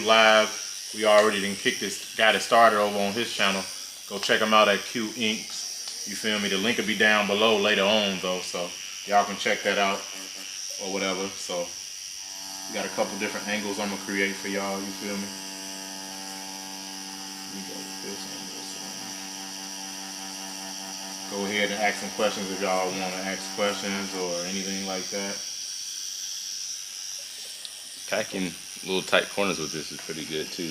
live. We already got it started over on his channel. Go check him out at Q Inks. You feel me? The link will be down below later on though, so y'all can check that out or whatever. So we got a couple different angles I'm gonna create for y'all. You feel me? Go ahead and ask some questions if y'all want to ask questions or anything like that. Packing little tight corners with this is pretty good too.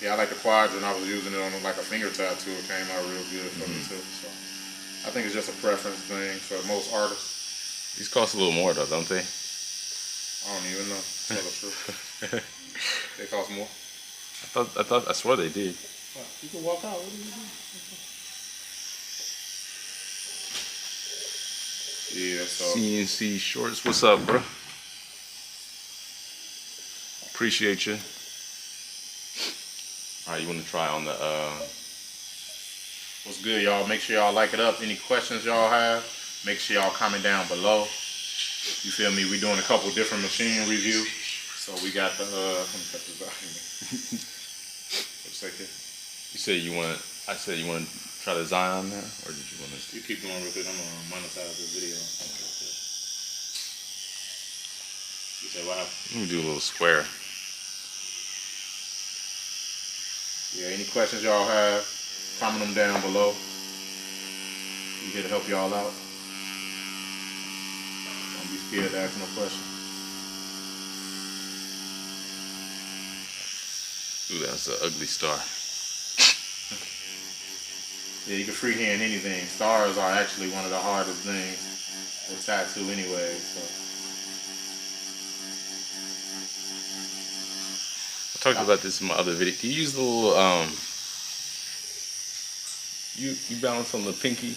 Yeah, I like the quads, and I was using it on like a finger tattoo. It came out real good for me too. So I think it's just a preference thing for most artists. These cost a little more though, don't they? I don't even know. Tell the truth. They cost more. I swear they did. You can walk out. What do you do? Yeah, so CNC Shorts, what's up, bro? Appreciate you. All right, you want to try on the what's good, y'all? Make sure y'all like it up. Any questions y'all have, make sure y'all comment down below. You feel me? We doing a couple different machine reviews. So we got the let me cut this out here. Wait a second. You said you want. I said you want to try the Zion there, or did you want to? You keep going with it. I'm gonna monetize this video. You say what happened? Let me do a little square. Yeah. Any questions y'all have, comment them down below. We here to help y'all out. Don't be scared to ask no questions. Ooh, that's an ugly star. Yeah, you can freehand anything. Stars are actually one of the hardest things to tattoo anyway. So. I talked about this in my other video. Do you use the little you balance on the pinky?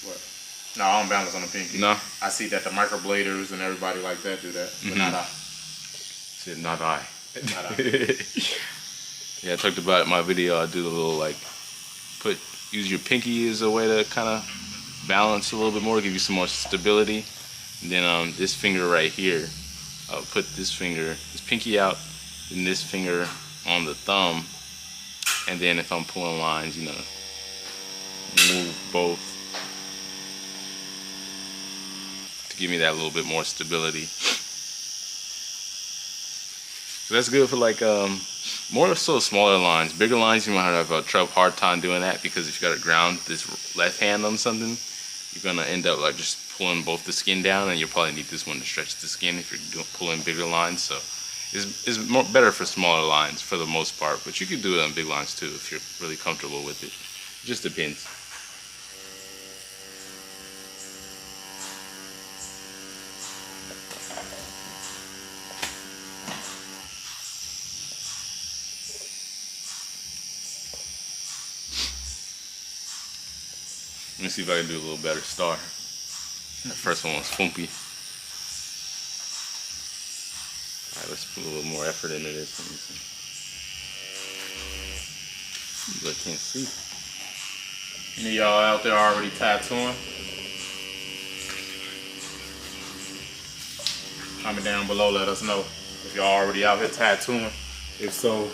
What? No, I don't balance on the pinky. No. I see that the microbladers and everybody like that do that, but not I. Said not I. Not I. Yeah, I talked about it in my video. I do the little like use your pinky as a way to kind of balance a little bit more, give you some more stability. And then this finger right here, I'll put this pinky out, and this finger on the thumb. And then if I'm pulling lines, you know, move both to give me that little bit more stability. So that's good for like more so smaller lines. Bigger lines, you might have a hard time doing that, because if you got to ground this left hand on something, you're gonna end up like just pulling both the skin down, and you'll probably need this one to stretch the skin if you're pulling bigger lines. So it's better for smaller lines for the most part, but you can do it on big lines too if you're really comfortable with it. It just depends. Let me see if I can do a little better star. The first one was funky. Alright, let's put a little more effort into this. I can't see. Any of y'all out there already tattooing? Comment down below, let us know if y'all already out here tattooing. If so,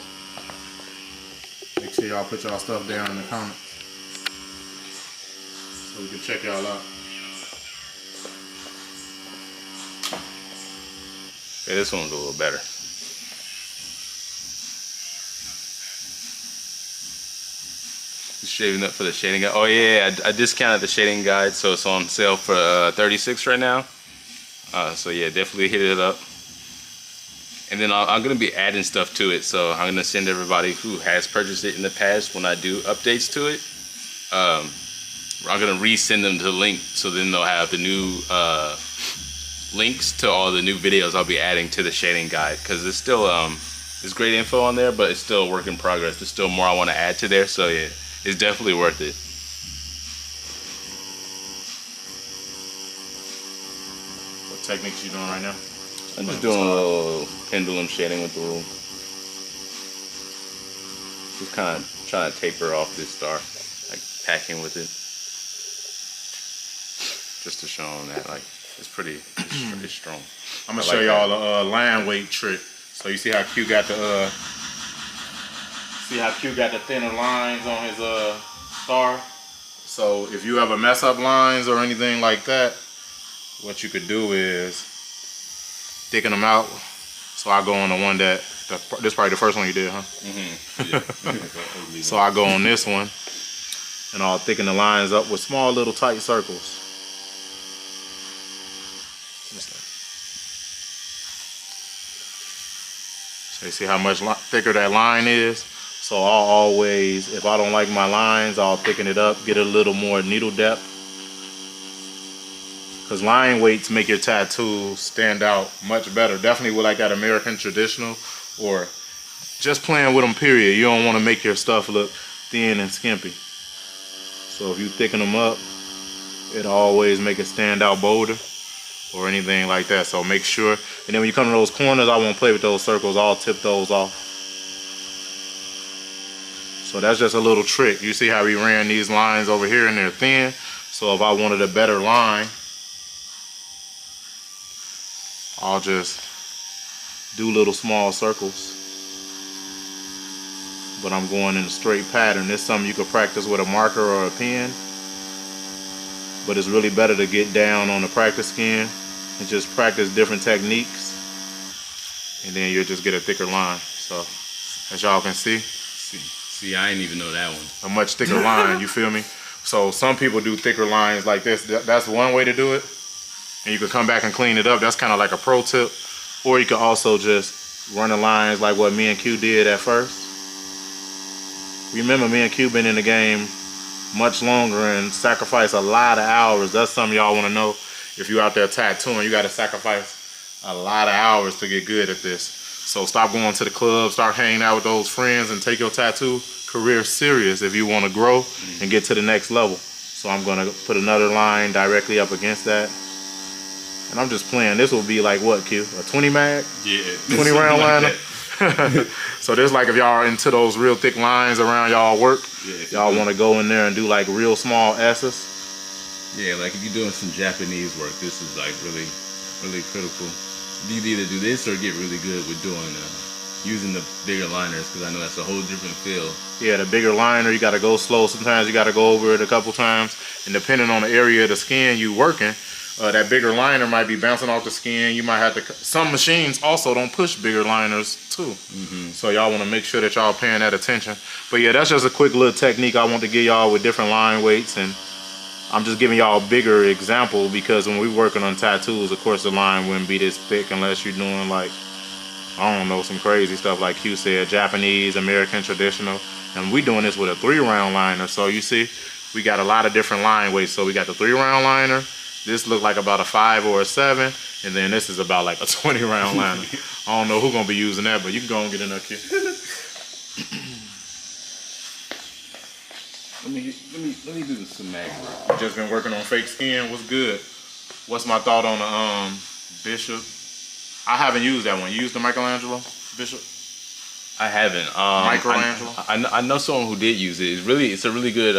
make sure y'all put y'all stuff down in the comments so we can check y'all out. Yeah, this one's a little better. Shaving up for the shading guide. Oh yeah, I discounted the shading guide, so it's on sale for $36 right now. So yeah, definitely hit it up. And then I'm gonna be adding stuff to it, so I'm gonna send everybody who has purchased it in the past, when I do updates to it, I'm gonna resend them to the link, so then they'll have the new links to all the new videos I'll be adding to the shading guide, because it's still there's great info on there, but it's still a work in progress. There's still more I want to add to there, so yeah, it's definitely worth it. What techniques you doing right now? I'm just doing a little pendulum shading with the little, just kind of trying to taper off this star, like packing with it, just to show them that like it's pretty, it's strong. I'm gonna show y'all the line weight trick. So you see how Q got the thinner lines on his star. So if you ever mess up lines or anything like that, what you could do is thicken them out. So I go on the one this is probably the first one you did, huh? Mm-hmm. Yeah. So I go on this one and I'll thicken the lines up with small little tight circles. So you see how much thicker that line is? So I'll always, if I don't like my lines, I'll thicken it up, get a little more needle depth. Because line weights make your tattoo stand out much better. Definitely with like that American traditional, or just playing with them, period. You don't want to make your stuff look thin and skimpy. So if you thicken them up, it'll always make it stand out bolder or anything like that. So make sure, and then when you come to those corners, I won't play with those circles. I'll tip those off. So that's just a little trick. You see how we ran these lines over here and they're thin. So if I wanted a better line, I'll just do little small circles. But I'm going in a straight pattern. This is something you could practice with a marker or a pen. But it's really better to get down on the practice skin and just practice different techniques. And then you'll just get a thicker line. So as y'all can see, See, I didn't even know that one. a much thicker line, you feel me? So some people do thicker lines like this. That's one way to do it. And you can come back and clean it up. That's kind of like a pro tip. Or you can also just run the lines like what me and Q did at first. Remember, me and Q been in the game much longer and sacrifice a lot of hours. That's something y'all want to know. If you're out there tattooing, you got to sacrifice a lot of hours to get good at this. So stop going to the club, start hanging out with those friends, and take your tattoo career serious if you want to grow and get to the next level. So I'm going to put another line directly up against that. And I'm just playing. This will be like what, Q? A 20 mag? Yeah. 20 round liner? So there's like, if y'all are into those real thick lines around y'all work, y'all want to go in there and do like real small S's. Yeah, like if you're doing some Japanese work, this is like really, really critical. You either do this or get really good with doing using the bigger liners, because I know that's a whole different feel. Yeah, the bigger liner, you got to go slow. Sometimes you got to go over it a couple times, and depending on the area of the skin you working, that bigger liner might be bouncing off the skin. You might have to. Some machines also don't push bigger liners too. So y'all want to make sure that y'all paying that attention. But yeah, that's just a quick little technique I want to give y'all with different line weights, and I'm just giving y'all a bigger example because when we working on tattoos, of course the line wouldn't be this thick unless you're doing like, I don't know, some crazy stuff like Q said, Japanese, American traditional. And we doing this with a 3-round liner. So you see, we got a lot of different line weights. So we got the 3-round liner. This look like about a 5 or a 7. And then this is about like a 20-round liner. I don't know who's gonna be using that, but you can go and get in there, Q. Let me do some mag work. Just been working on fake skin. What's good? What's my thought on the Bishop? I haven't used that one. You used the Michelangelo Bishop? I haven't. Michelangelo? I know someone who did use it. It's a really good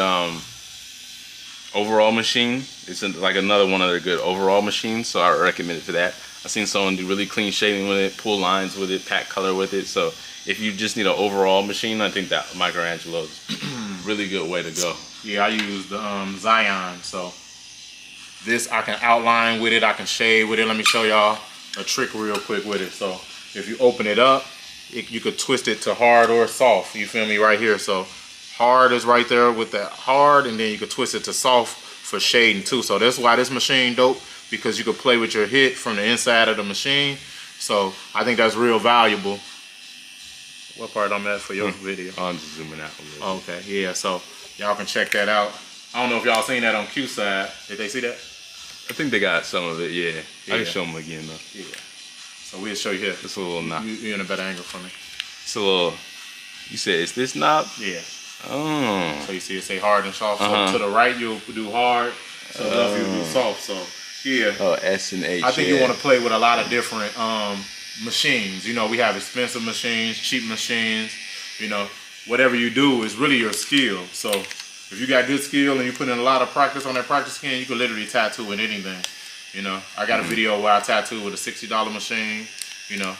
overall machine. It's like another one of their good overall machines, so I recommend it for that. I've seen someone do really clean shading with it, pull lines with it, pack color with it. So if you just need an overall machine, I think that Michelangelo is a really good way to go. Yeah, I use the Zion. So this I can outline with it, I can shade with it. Let me show y'all a trick real quick with it. So if you open it up, you could twist it to hard or soft. You feel me right here? So hard is right there with that hard, and then you could twist it to soft for shading too. So that's why this machine dope, because you could play with your hit from the inside of the machine. So I think that's real valuable. What part I'm at for your video? I'm just zooming out a little. Okay, yeah, so y'all can check that out. I don't know if y'all seen that on Q side. Did they see that? I think they got some of it, yeah. I can show them again though. Yeah. So we'll show you here. It's a little knob. You're in a better angle for me. It's a little, you said it's this knob? Yeah. Oh. So you see it say hard and soft. So to the right you'll do hard, to the left you'll do soft. So yeah. Oh, S and H. I think you want to play with a lot of different machines. You know, we have expensive machines, cheap machines. You know, whatever you do is really your skill. So if you got good skill and you put in a lot of practice on that practice skin, you can literally tattoo with anything. You know, I got a video where I tattoo with a $60 machine. You know,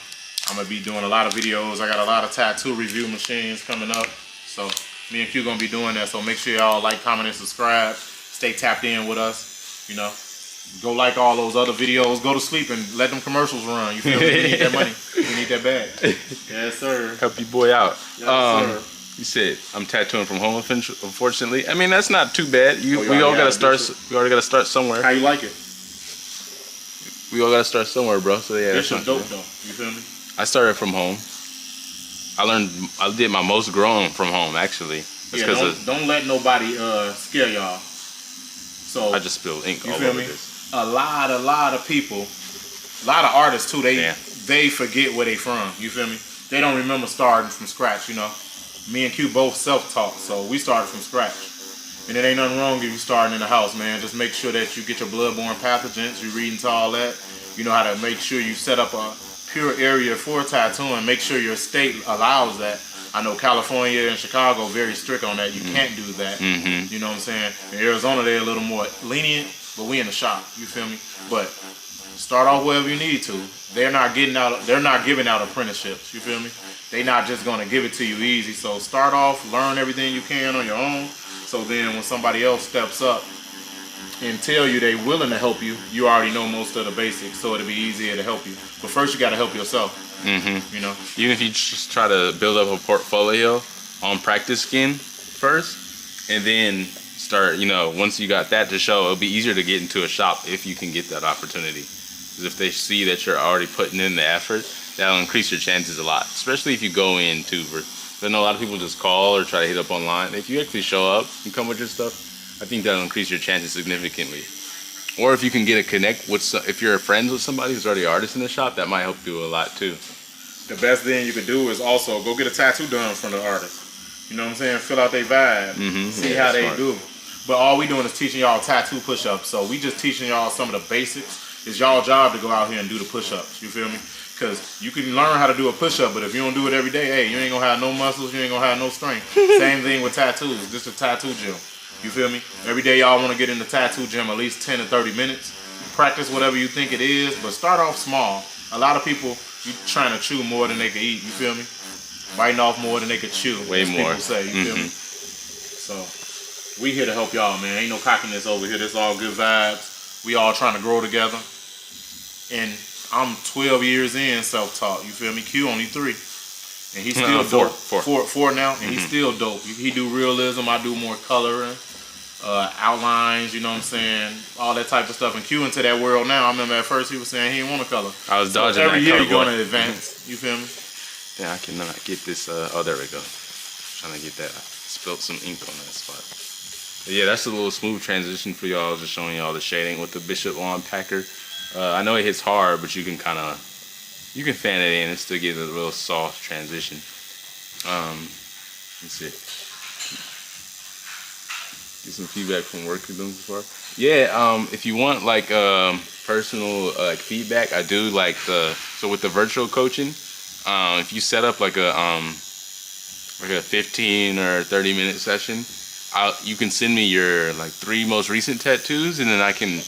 I'm gonna be doing a lot of videos. I got a lot of tattoo review machines coming up. So me and Q gonna be doing that. So make sure y'all like, comment, and subscribe. Stay tapped in with us. You know, go like all those other videos. Go to sleep and let them commercials run. You feel me? We need that money. We need that bag. Yes, sir. Help your boy out. Yes, sir. You said I'm tattooing from home. Unfortunately, I mean that's not too bad. We already all gotta have start. Bishop. We already gotta start somewhere. How you like it? We all gotta start somewhere, bro. So yeah, Bishop that's dope not though. You feel me? I started from home. I did my most growing from home actually. That's Yeah, don't let nobody scare y'all. So I just spilled ink you all feel over me? this. A lot of people, a lot of artists too. Damn. They forget where they from. You feel me? They don't remember starting from scratch. You know, me and Q both self-taught, so we started from scratch. And it ain't nothing wrong if you starting in the house, man. Just make sure that you get your bloodborne pathogens. You read into all that. You know how to make sure you set up a pure area for tattooing. Make sure your state allows that. I know California and Chicago very strict on that. You can't do that. Mm-hmm. You know what I'm saying? In Arizona, they're a little more lenient, but we in the shop. You feel me? But start off wherever you need to. They're not giving out apprenticeships. You feel me? They're not just gonna give it to you easy. So start off, learn everything you can on your own. So then when somebody else steps up and tell you they willing to help you, you already know most of the basics, so it'll be easier to help you. But first you gotta help yourself. Mm-hmm. You know? Even if you just try to build up a portfolio on practice skin first, and then start, you know, once you got that to show, it'll be easier to get into a shop if you can get that opportunity. Because if they see that you're already putting in the effort, that'll increase your chances a lot, especially if you go in too. I know a lot of people just call or try to hit up online. If you actually show up and come with your stuff, I think that'll increase your chances significantly. Or if you can get a connect with, if you're friends with somebody who's already an artist in the shop, that might help you a lot too. The best thing you could do is also go get a tattoo done from the artist. You know what I'm saying? Fill out their vibe. Mm-hmm. See Yeah, how they smart. do. But all we doing is teaching y'all tattoo push-ups. So we just teaching y'all some of the basics. It's y'all job to go out here and do the push-ups. You feel me? Because you can learn how to do a push-up, but if you don't do it every day, hey, you ain't gonna have no muscles, you ain't gonna have no strength. Same thing with tattoos. This is a tattoo gym. You feel me? Every day y'all want to get in the tattoo gym at least 10 to 30 minutes. Practice whatever you think it is, but start off small. A lot of people, you trying to chew more than they can eat. You feel me? Biting off more than they could chew. Way as more. People say. You feel me? So we here to help y'all, man. Ain't no cockiness over here. This all good vibes. We all trying to grow together. And I'm 12 years in self-taught. You feel me? Q only 3. And he's still dope. Four now, and he's still dope. He do realism. I do more coloring, outlines. You know what I'm saying? All that type of stuff. And Q into that world now. I remember at first he was saying he didn't want to color. I was dodging every that year color you're boy. going to advance. You feel me? Yeah, I cannot get this. Oh, there we go. Trying to get that. Spilled some ink on that spot. But yeah, that's a little smooth transition for y'all. Just showing y'all the shading with the Bishop Lawn Packer. I know it hits hard, but you can kind of fan it in and still get a real soft transition. Let's see. Get some feedback from work you're doing so far. Yeah, if you want like personal like feedback, I do like so with the virtual coaching. If you set up like a 15 or 30 minute session, you can send me your like 3 most recent tattoos, and then I can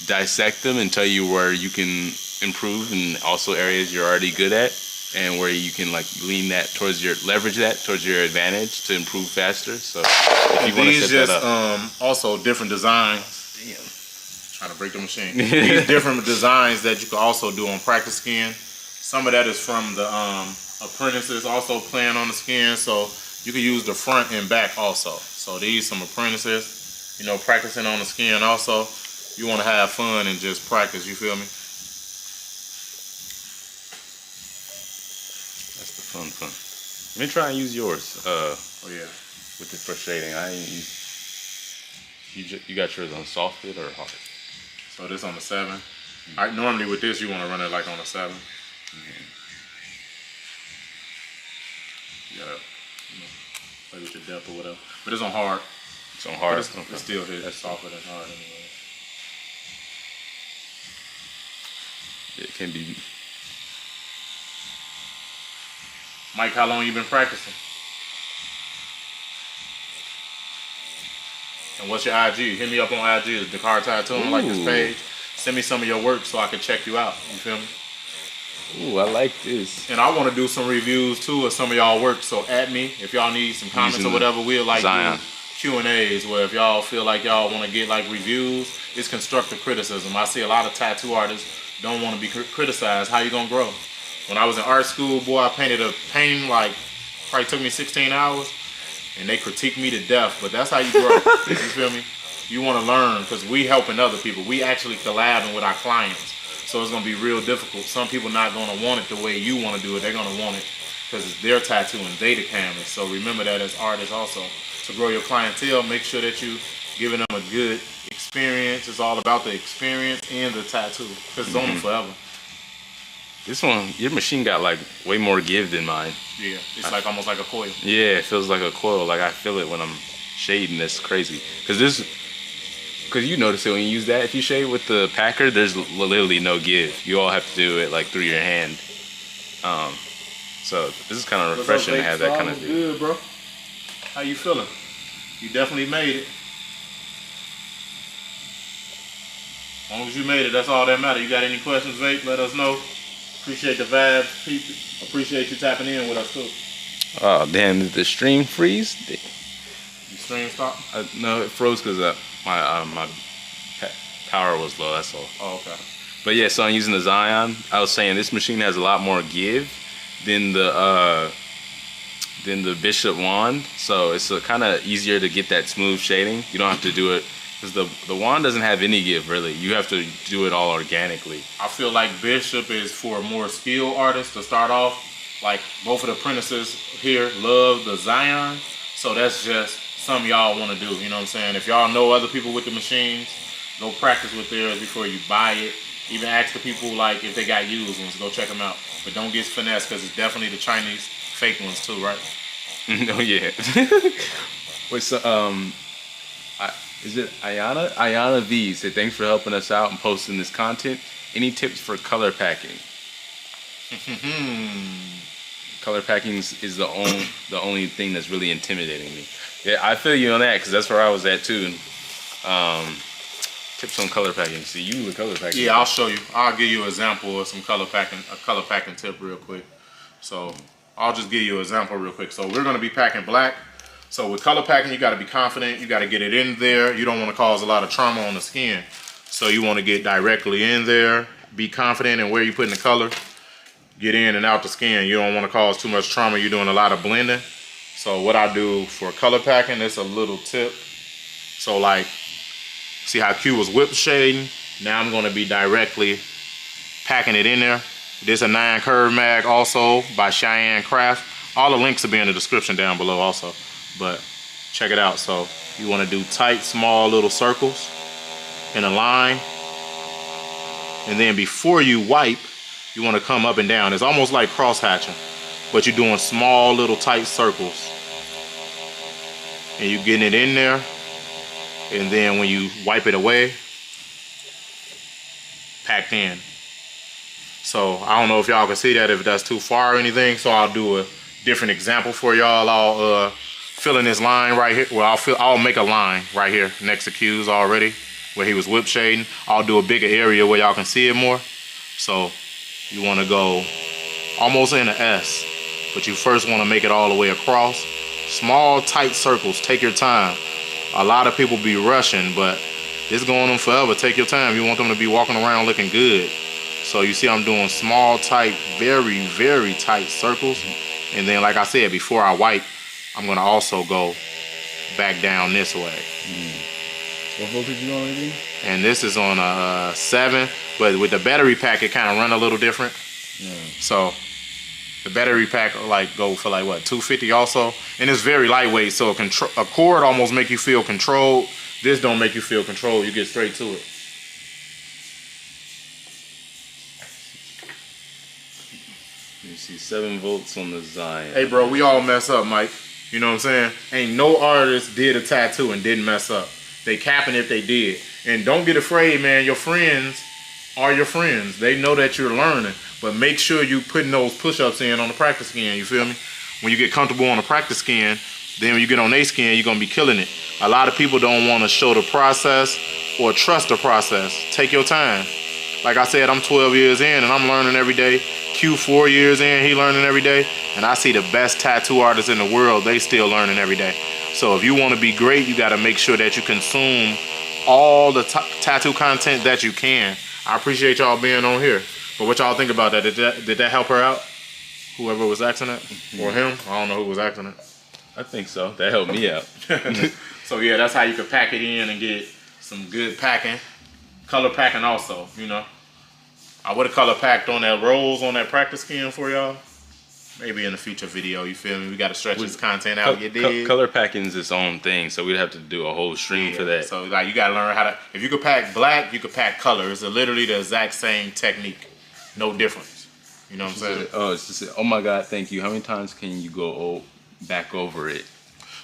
dissect them and tell you where you can improve and also areas you're already good at, and where you can like leverage that towards your advantage to improve faster. So if you want to set that up, also different designs. Damn, trying to break the machine. These different designs that you can also do on practice skin. Some of that is from the apprentices also playing on the skin, so you can use the front and back also. So these some apprentices, you know, practicing on the skin also. You want to have fun and just practice, you feel me? that's the fun. Let me try and use yours. Oh yeah. With the first shading, I ain't use. You got yours on soft fit or hard? So this on the 7. Normally with this you want to run it like on a 7. You gotta, play with your depth or whatever. But it's on hard. It's on hard. But it still hits softer than hard anyway. It can be. Mike, how long you been practicing? And what's your IG? Hit me up on IG. It's Dakar Tattooing, like this page. Send me some of your work so I can check you out. You feel me? Ooh, I like this. And I want to do some reviews too of some of y'all work. So at me if y'all need some comments Using or whatever. We'll like Zion. do Q&As where if y'all feel like y'all want to get like reviews, it's constructive criticism. I see a lot of tattoo artists don't want to be criticized. How you gonna grow? When I was in art school, boy, I painted a painting like probably took me 16 hours, and they critiqued me to death. But that's how you grow. You feel me? You want to learn because we helping other people. We actually collabing with our clients. So it's going to be real difficult. Some people not going to want it the way you want to do it. They're going to want it because it's their tattoo and they the canvas. So remember that as artists also. To grow your clientele, make sure that you giving them a good experience. It's all about the experience and the tattoo because it's on them forever. This one, your machine got like way more give than mine. Yeah, it's like almost like a coil. Yeah, it feels like a coil. Like I feel it when I'm shading. That's crazy. Because you notice it when you use that. If you shade with the packer, there's literally no give. You all have to do it like through your hand. So this is kind of refreshing to have that kind of. Good, bro. How you feeling? You definitely made it. As long as you made it, that's all that matters. You got any questions, Vape? Let us know. Appreciate the vibe, people. Appreciate you tapping in with us too. Oh damn! Did the stream freeze? You stream stop? No, it froze because my power was low. That's all. Oh, okay. But yeah, so I'm using the Zion. I was saying this machine has a lot more give than the Bishop wand. So it's kind of easier to get that smooth shading. You don't have to do it because the wand doesn't have any give really. You have to do it all organically. I feel like Bishop is for more skilled artists to start off. Like both of the apprentices here love the Zion. So that's just something y'all want to do. You know what I'm saying? If y'all know other people with the machines, go practice with theirs before you buy it. Even ask the people like if they got used ones, go check them out. But don't get finessed because it's definitely the Chinese fake ones too, right? Oh yeah. Wait, so is it Ayana? Ayana V said thanks for helping us out and posting this content. Any tips for color packing? Color packing is the only thing that's really intimidating me. Yeah, I feel you on that because that's where I was at too. Tips on color packing. See, you with color packing. Yeah, I'll show you. I'll give you an example of some color packing, a color packing tip real quick. So I'll just give you an example real quick. So we're gonna be packing black. So with color packing, you gotta be confident. You gotta get it in there. You don't wanna cause a lot of trauma on the skin. So you wanna get directly in there. Be confident in where you're putting the color. Get in and out the skin. You don't wanna cause too much trauma. You're doing a lot of blending. So what I do for color packing, it's a little tip. So like, see how Q was whip shading? Now I'm gonna be directly packing it in there. This is a 9 curve mag also by Cheyenne Craft. All the links will be in the description down below also. But check it out. So you wanna do tight, small little circles in a line. And then before you wipe, you wanna come up and down. It's almost like cross hatching, but you're doing small little tight circles. And you're getting it in there. And then when you wipe it away, packed in. So I don't know if y'all can see that, if that's too far or anything. So I'll do a different example for y'all. I'll fill in this line right here. Well, I'll make a line right here next to Q's already where he was whip shading. I'll do a bigger area where y'all can see it more. So you want to go almost in an S, but you first want to make it all the way across. Small, tight circles. Take your time. A lot of people be rushing, but it's going on forever. Take your time. You want them to be walking around looking good. So you see I'm doing small, tight, very, very tight circles. And then like I said, before I wipe, I'm gonna also go back down this way. What voltage you on again? And this is on a 7, but with the battery pack, it kind of run a little different. Yeah. So the battery pack like go for like what, 250 also, and it's very lightweight. So a cord almost make you feel controlled. This don't make you feel controlled. You get straight to it. You see 7 volts on the Zion. Hey bro, we all mess up, Mike. You know what I'm saying? Ain't no artist did a tattoo and didn't mess up. They capping if they did. And don't get afraid, man. Your friends are your friends. They know that you're learning. But make sure you putting those push-ups in on the practice skin, you feel me? When you get comfortable on the practice skin, then when you get on their skin, you're gonna be killing it. A lot of people don't want to show the process or trust the process. Take your time. Like I said, I'm 12 years in and I'm learning every day. Q 4 years in, he learning every day. And I see the best tattoo artists in the world, they still learning every day. So if you want to be great, you got to make sure that you consume all the tattoo content that you can. I appreciate y'all being on here. But what y'all think about that? Did that help her out? Whoever was asking it? Or him? I don't know who was asking it. I think so. That helped me out. So yeah, that's how you could pack it in and get some good packing. Color packing also, you know. I would have color packed on that rose on that practice skin for y'all. Maybe in a future video, you feel me? We got to stretch this content out, you dig? Color packing is its own thing, so we'd have to do a whole stream for that. So like you got to learn how to, if you could pack black, you could pack color. It's literally the exact same technique. No difference. You know what I'm saying? Oh, it's just, oh my God, thank you. How many times can you go back over it?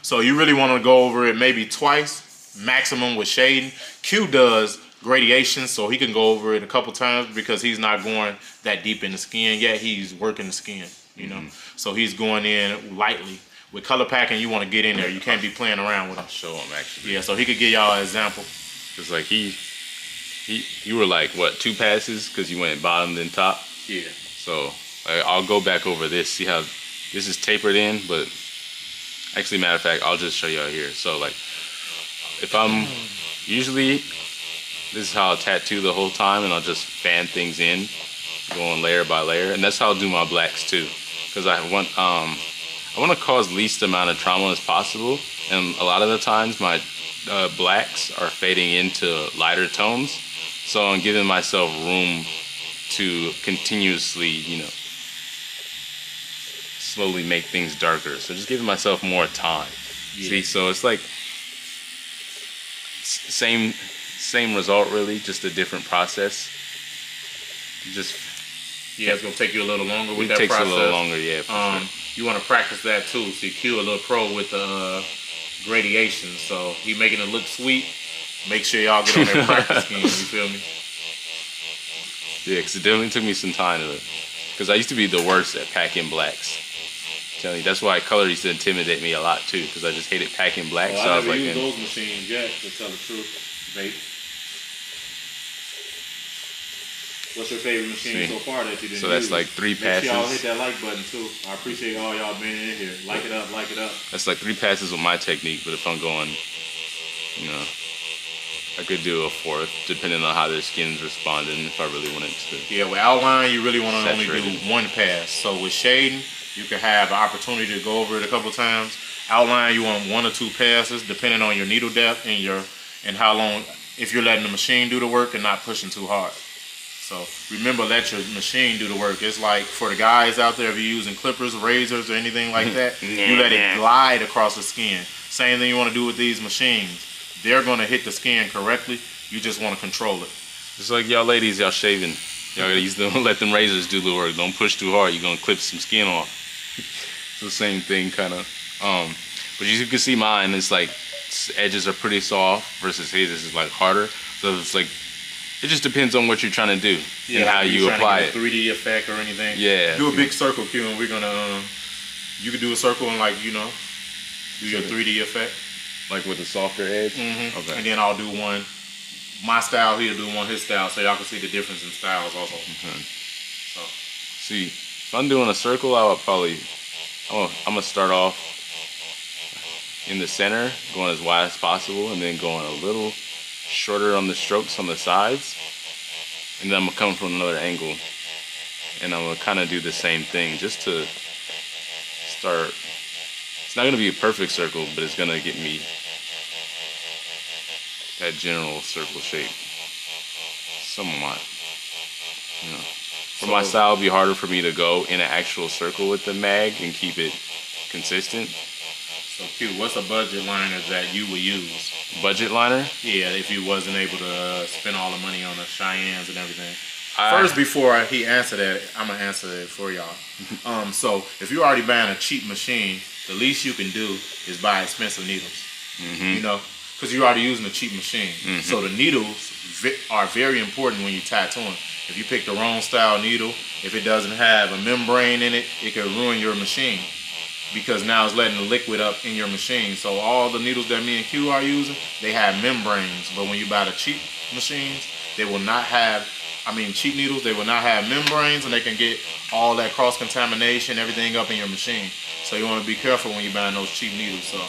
So you really want to go over it maybe twice, maximum with shading. Q does gradation, so he can go over it a couple times because he's not going that deep in the skin yet. He's working the skin, you know. So he's going in lightly. With color packing, you want to get in there. You can't be playing around with him. I'll show him actually. Yeah, so he could give y'all an example. Cause like you were like what, 2 passes because you went bottom then top. Yeah. So I'll go back over this, see how this is tapered in, but actually, matter of fact, I'll just show y'all here. So like, if I'm usually, this is how I'll tattoo the whole time, and I'll just fan things in, going layer by layer, and that's how I'll do my blacks too, because I want to cause least amount of trauma as possible, and a lot of the times my blacks are fading into lighter tones, so I'm giving myself room to continuously, you know, slowly make things darker. So just giving myself more time. Yeah. See, so it's like same result really, just a different process. Just yeah, it's gonna take you a little longer with that process. It takes a little longer, yeah. Sure. You want to practice that too. See, Q a little pro with the gradation, so he making it look sweet. Make sure y'all get on that practice scheme. You feel me? Yeah, because it definitely took me some time to, because I used to be the worst at packing blacks. You, that's why color used to intimidate me a lot too, because I just hated packing black. Well, so I was never like, used those machines yet, to tell the truth. Vape. What's your favorite machine so far that you didn't use? So that's like 3 passes. Make sure y'all hit that like button too. I appreciate all y'all being in here. Like it up, like it up. That's like 3 passes with my technique, but if I'm going, you know, I could do a 4th, depending on how their skin's responding, if I really wanted to. Yeah, with outline, you really want to only do 1 pass. So with shading, you can have an opportunity to go over it a couple times. Outline, you want 1 or 2 passes, depending on your needle depth and how long, if you're letting the machine do the work and not pushing too hard. So remember, let your machine do the work. It's like for the guys out there, if you're using clippers, razors, or anything like that, you let it glide across the skin. Same thing you want to do with these machines. They're going to hit the skin correctly. You just want to control it. Just like y'all ladies, y'all shaving. Y'all gotta use them, let them razors do the work. Don't push too hard. You're going to clip some skin off. It's the same thing, kind of. But you can see mine, it's like edges are pretty soft versus his is like harder. So it's like, it just depends on what you're trying to do and how you apply it. 3D effect or anything. Yeah. Do a big circle, Q, and we're gonna. You could do a circle and like, you know, do your 3D effect. Like with a softer edge. Okay. And then I'll do one. My style, he'll do one his style, so y'all can see the difference in styles also. So. See, if I'm doing a circle, I would probably. I'm gonna start off in the center, going as wide as possible, and then going a little shorter on the strokes on the sides, and then I'm gonna come from another angle, and I'm gonna kind of do the same thing just to start. It's not gonna be a perfect circle, but it's gonna get me that general circle shape, somewhat. You know, for my style, it'd be harder for me to go in an actual circle with the mag and keep it consistent. So Q, what's a budget liner that you would use? Budget liner? Yeah, if you wasn't able to spend all the money on the Cheyennes and everything. First, before he answer that, I'm gonna answer it for y'all. So if you're already buying a cheap machine, the least you can do is buy expensive needles. You know, because you're already using a cheap machine. So the needles are very important when you're tattooing. If you pick the wrong style needle, if it doesn't have a membrane in it, it could ruin your machine. because now it's letting the liquid up in your machine. So all the needles that me and Q are using, they have membranes. But when you buy the cheap machines, they will not have, cheap needles, they will not have membranes, and they can get all that cross-contamination, everything up in your machine. So you want to be careful when you're buying those cheap needles. So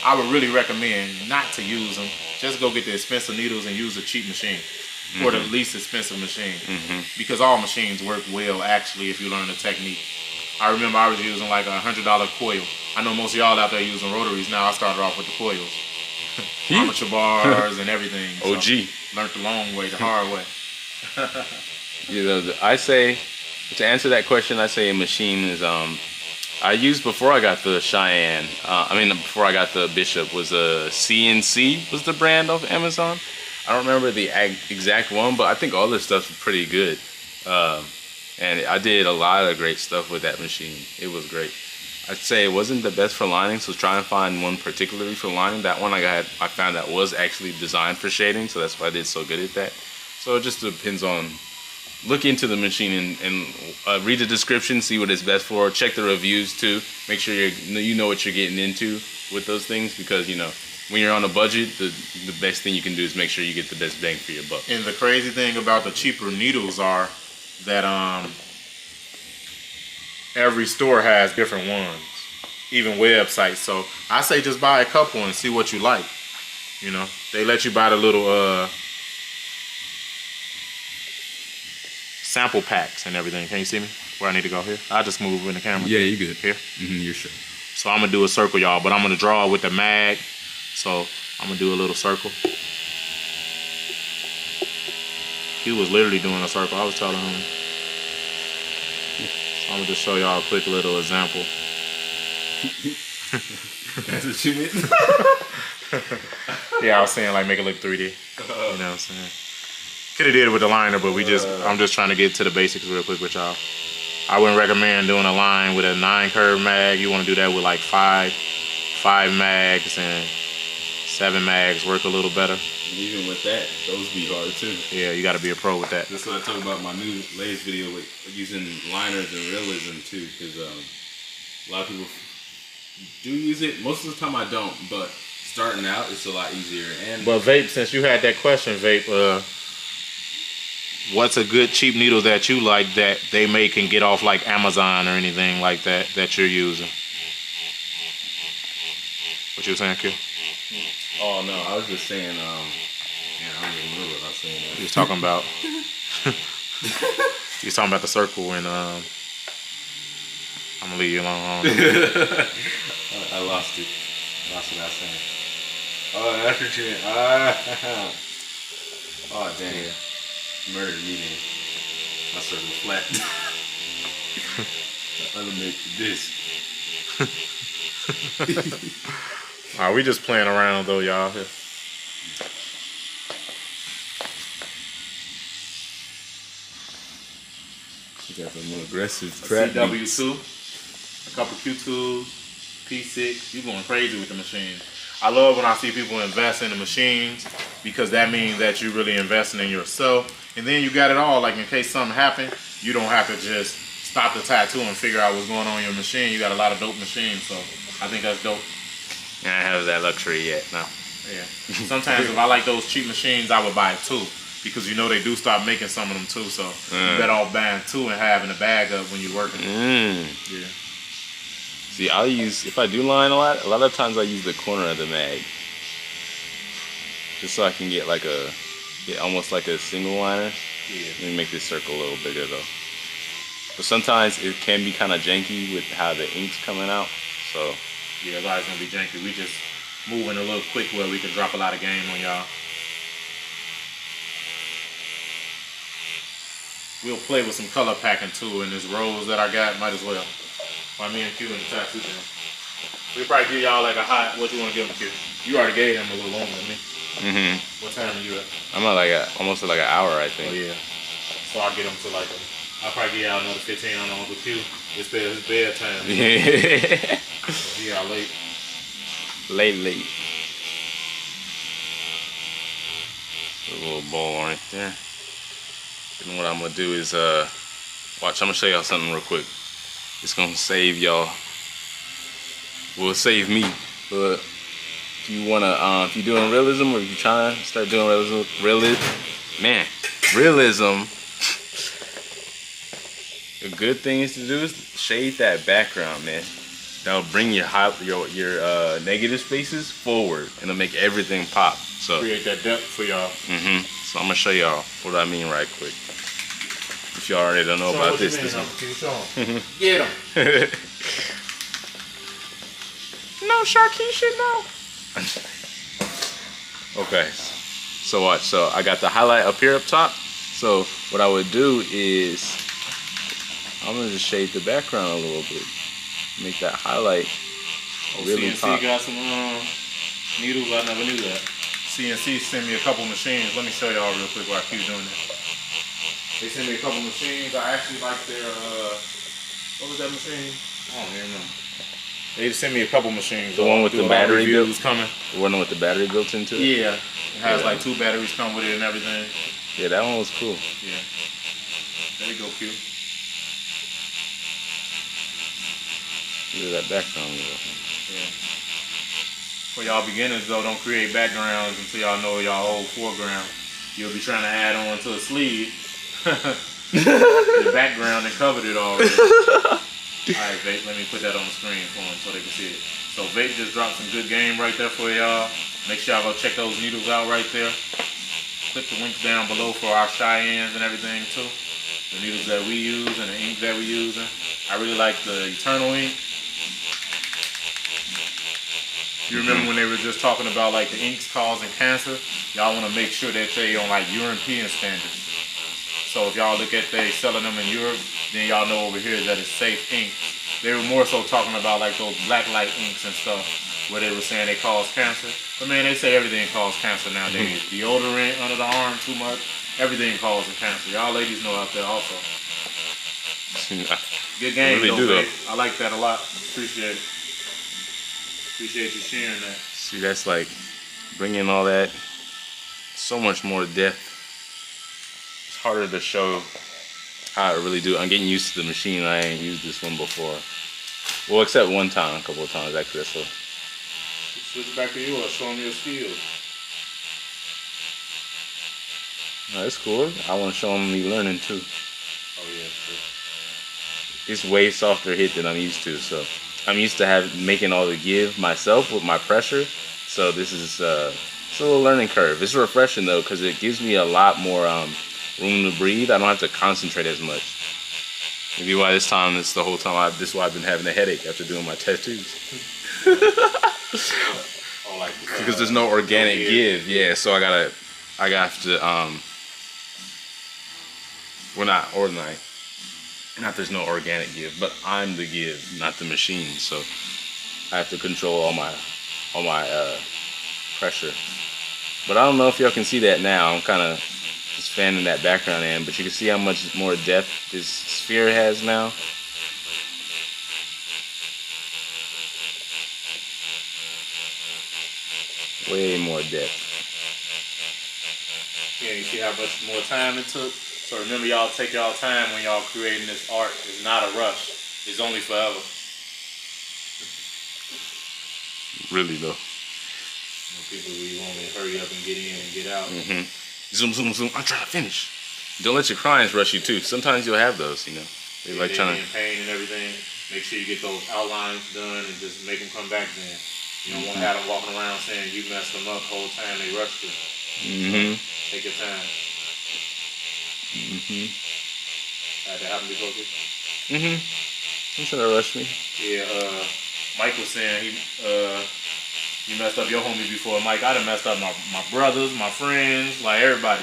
I would really recommend not to use them. Just go get the expensive needles and use a cheap machine. Or the least expensive machine. Because all machines work well, actually, if you learn the technique. I remember I was using like $100 coil. I know most of y'all out there using rotaries. Now I started off with the coils. Armature bars and everything. So OG. learned the long way, the hard way. You know, I say, to answer that question, I say a machine is, I used before I got the Cheyenne, before I got the Bishop, was a CNC was the brand of Amazon. I don't remember the exact one, but I think all this stuff's pretty good. And I did a lot of great stuff with that machine. It was great. I'd say it wasn't the best for lining, so try and find one particularly for lining. That one I found that was actually designed for shading, so that's why I did so good at that. So it just depends on, look into the machine and read the description, see what it's best for. Check the reviews too. Make sure you know what you're getting into with those things, because you know, when you're on a budget, the best thing you can do is make sure you get the best bang for your buck. And the crazy thing about the cheaper needles are that every store has different ones, even websites. So I say just buy a couple and see what you like. You know, they let you buy the little sample packs and everything. Can you see me? Where I need to go here? I just move in the camera. Yeah, you good. Here? You're sure. So I'm gonna do a circle, y'all, but I'm gonna draw it with the mag. So I'm gonna do a little circle. He was literally doing a circle. I was telling him. So I'm gonna just show y'all a quick little example. That's what you meant? Yeah, I was saying like make it look 3D. You know what I'm saying? Could have did it with the liner, but I'm just trying to get to the basics real quick with y'all. I wouldn't recommend doing a line with a 9 curve mag. You want to do that with like 5 mags and 7 mags work a little better. Even with that, those be hard too. Yeah, you got to be a pro with that. That's what I talk about in my new latest video with using liners and realism too, because a lot of people do use it. Most of the time I don't, but starting out it's a lot easier. But Vape, since you had that question, Vape, what's a good cheap needle that you like that they make and get off like Amazon or anything like that you're using? What you were saying, Q? Oh no, I was just saying, I don't even remember what I was saying. You was talking about you was talking about the circle, and I'm gonna leave you alone. I lost it. I lost what I was saying. Oh, that's what you meant. Oh dang. Yeah. Murdered me, man. My circle flat. I'm gonna make this. Alright, we just playing around though, y'all. You got some more aggressive CW2, a couple Q2s, P6. You going crazy with the machine. I love when I see people invest in the machines, because that means that you're really investing in yourself. And then you got it all, like in case something happened, you don't have to just stop the tattoo and figure out what's going on in your machine. You got a lot of dope machines, so I think that's dope. I don't have that luxury yet, no. Yeah. Sometimes if I like those cheap machines, I would buy 2, because you know they do stop making some of them too. So you better off buying 2 and having a bag up when you're working. Yeah. See, I'll use, if I do line a lot of times I use the corner of the mag, just so I can get like almost like a single liner. Yeah. Let me make this circle a little bigger though. But sometimes it can be kind of janky with how the ink's coming out. So yeah, it's always gonna be janky. We just moving a little quick where we can drop a lot of game on y'all. We'll play with some color packing too in this rose that I got. Might as well. While me and Q in the tattoo thing. We'll probably give y'all like a hot, what you want to give them, Q? You already gave them a little longer than me. What time are you at? I'm at like almost like an hour, I think. Oh yeah. So I'll get them to like I'll probably give y'all another 15 on Uncle Q. It's bedtime. Yeah. So he out late. Late. A little ball right there. And what I'm gonna do is watch. I'm gonna show y'all something real quick. It's gonna save y'all will save me. But if you wanna, if you're doing realism, or if you're trying to start doing realism, a good thing is to do is shade that background, man. That'll bring your negative spaces forward, and it'll make everything pop. So create that depth for y'all. So I'm gonna show y'all what I mean right quick. If y'all already don't know about this, Get him. No, Sharkeisha, no. Okay, so watch. So I got the highlight up here up top. So what I would do is I'm gonna just shade the background a little bit, make that highlight really CNC pop. got some needles. I never knew that. CNC sent me a couple machines. Let me show y'all real quick while I keep doing this. They sent me a couple machines. I actually like their what was that machine? I don't even remember. They sent me a couple machines. The one with the battery built coming. The one with the battery built into it. Yeah, it has like 2 batteries come with it and everything. Yeah, that one was cool. Yeah. There you go, Q. Look at that background. Yeah. For y'all beginners though, don't create backgrounds until y'all know y'all whole foreground. You'll be trying to add on to a sleeve the background and covered it already. Alright, Vape, let me put that on the screen for them so they can see it. So Vape just dropped some good game right there for y'all. Make sure y'all go check those needles out right there. Click the links down below for our Cheyennes and everything too. The needles that we use and the ink that we using. I really like the Eternal ink. You remember when they were just talking about like the inks causing cancer? Y'all want to make sure that they on like European standards. So if y'all look at they selling them in Europe, then y'all know over here that it's safe ink. They were more so talking about like those black light inks and stuff, where they were saying they cause cancer. But man, they say everything causes cancer nowadays. Deodorant under the arm too much, everything causes cancer. Y'all ladies know out there also. Good game really though, babe. I like that a lot. Appreciate it. Appreciate you sharing that. See, that's like bringing all that so much more depth. It's harder to show how I really do. I'm getting used to the machine. I ain't used this one before. Well, except one time, a couple of times actually. So switch back to yours. Show them your skills. no, it's cool. I want to show them me learning too. Oh yeah, sure. It's way softer hit than I'm used to. So I'm used to making all the give myself with my pressure. So this is it's a little learning curve. It's refreshing though because it gives me a lot more room to breathe. I don't have to concentrate as much. Maybe why this time, it's the whole time. This is why I've been having a headache after doing my tattoos. Oh, like Because there's no organic give. Yeah, so I got to we're not ordinary. Not there's no organic give, but I'm the give, not the machine. So I have to control all my pressure. But I don't know if y'all can see that now. I'm kind of just fanning that background in, but you can see how much more depth this sphere has now. Way more depth. Yeah, you see how much more time it took? So remember, y'all take y'all time when y'all creating this art. It's not a rush. It's only forever. Really though. People really want to hurry up and get in and get out. Zoom, zoom, zoom. I'm trying to finish. Don't let your clients rush you too. Sometimes you'll have those, you know. They like trying to. In pain and everything. Make sure you get those outlines done and just make them come back then. You don't want to have them walking around saying you messed them up the whole time they rushed you. So, take your time. Had that happen before too? I'm trying to rush me. Yeah, Mike was saying you messed up your homie before. Mike, I done messed up my brothers, my friends, like everybody.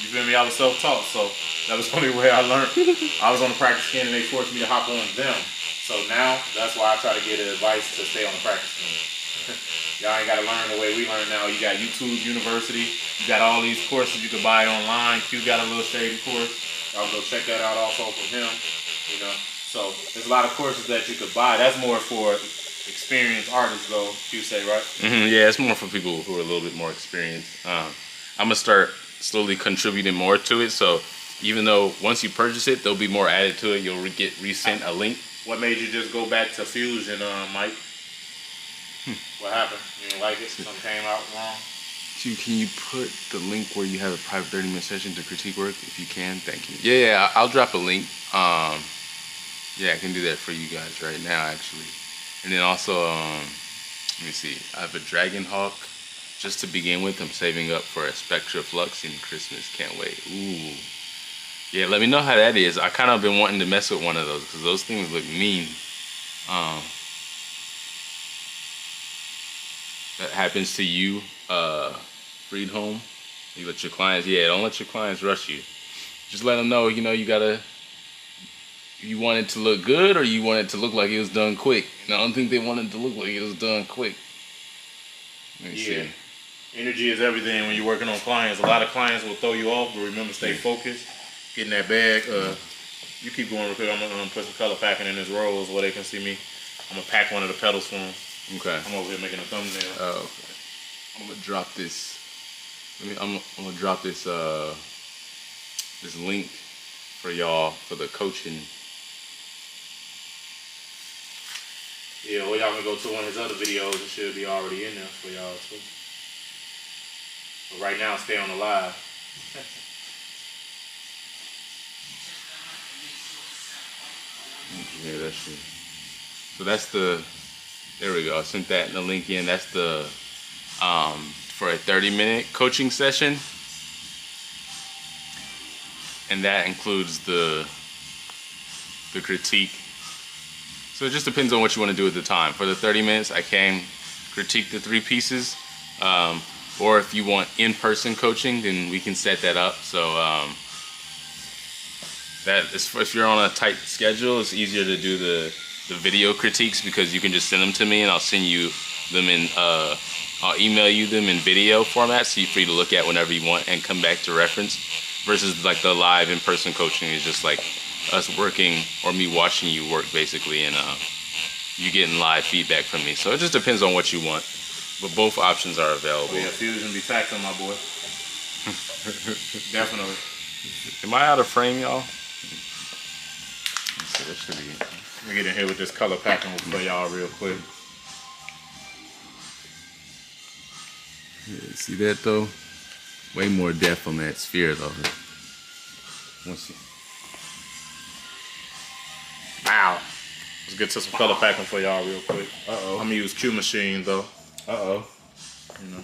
You feel me? I was self-taught, so that was the only way I learned. I was on the practice team and they forced me to hop on them. So now, that's why I try to get advice to stay on the practice team. Y'all ain't got to learn the way we learn now. You got YouTube University. You got all these courses you can buy online. Q got a little shady course. Y'all go check that out also from him. You know, so there's a lot of courses that you could buy. That's more for experienced artists, though. Q say, right? Yeah, it's more for people who are a little bit more experienced. I'm gonna start slowly contributing more to it. So even though once you purchase it, there'll be more added to it. You'll get resent a link. What made you just go back to Fusion, Mike? What happened? You didn't like it? Something came out wrong? Dude, can you put the link where you have a private 30-minute session to critique work? If you can, thank you. Yeah, I'll drop a link. Yeah, I can do that for you guys right now, actually. And then also, let me see. I have a Dragon Hawk. Just to begin with, I'm saving up for a Spectra Flux in Christmas. Can't wait. Ooh. Yeah, let me know how that is. I kind of been wanting to mess with one of those because those things look mean. That happens to you, Freed Home. You let your clients, don't let your clients rush you. Just let them know, you know, you want it to look good or you want it to look like it was done quick. And I don't think they want it to look like it was done quick. Let me see. Energy is everything when you're working on clients. A lot of clients will throw you off, but remember, stay focused. Get in that bag. You keep going real quick. I'm gonna put some color packing in his rolls where they can see me. I'm gonna pack one of the pedals for him. Okay. I'm over here making a thumbnail. Oh, okay. I'm gonna drop this. I'm gonna drop this this link for y'all for the coaching. Yeah, or y'all can go to one of his other videos. It should be already in there for y'all too. But right now, stay on the live. Yeah, that's true. So that's the. There we go. I sent that in the link in. That's the for a 30-minute coaching session, and that includes the critique. So it just depends on what you want to do at the time. For the 30 minutes, I can critique the 3 pieces, or if you want in-person coaching, then we can set that up. So that is, if you're on a tight schedule, it's easier to do the video critiques because you can just send them to me and I'll send you them in I'll email you them in video format so you're free to look at whenever you want and come back to reference, versus like the live in-person coaching is just like us working or me watching you work basically, and you getting live feedback from me. So it just depends on what you want, but both options are available. Oh yeah, Fusion be taxing my boy. Definitely. Am I out of frame, y'all? So that should be. Let me get in here with this color packing for y'all real quick. Yeah, see that though? Way more depth on that sphere though. Wow. Let's get to some color packing for y'all real quick. Uh-oh. I'm gonna use Q Machine though. Uh-oh. You know.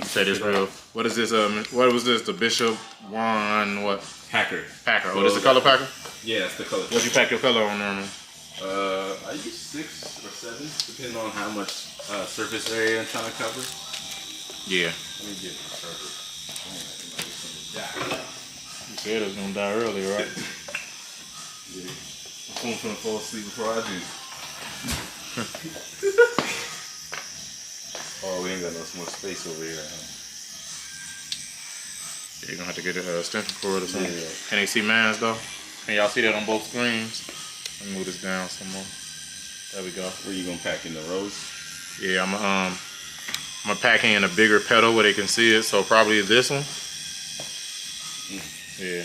Say this real. What is this? What was this? The Bishop One what? Packer. Packer. Oh, this the color packer? Yeah, that's the color. What'd you pack your color on, Norman? I use 6 or 7, depending on how much surface area I'm trying to cover. Yeah. Let me get the surface. You said it was gonna die early, right? Yeah. I'm gonna fall asleep before I do. Oh, we ain't got no more space over here. Huh? Yeah, you're gonna have to get a extension cord or something. Yeah. Can they see mine though? Can y'all see that on both screens? Let me move this down some more. There we go. Where you gonna pack in the rows? Yeah, I'm gonna pack in a bigger pedal where they can see it. So probably this one. Yeah.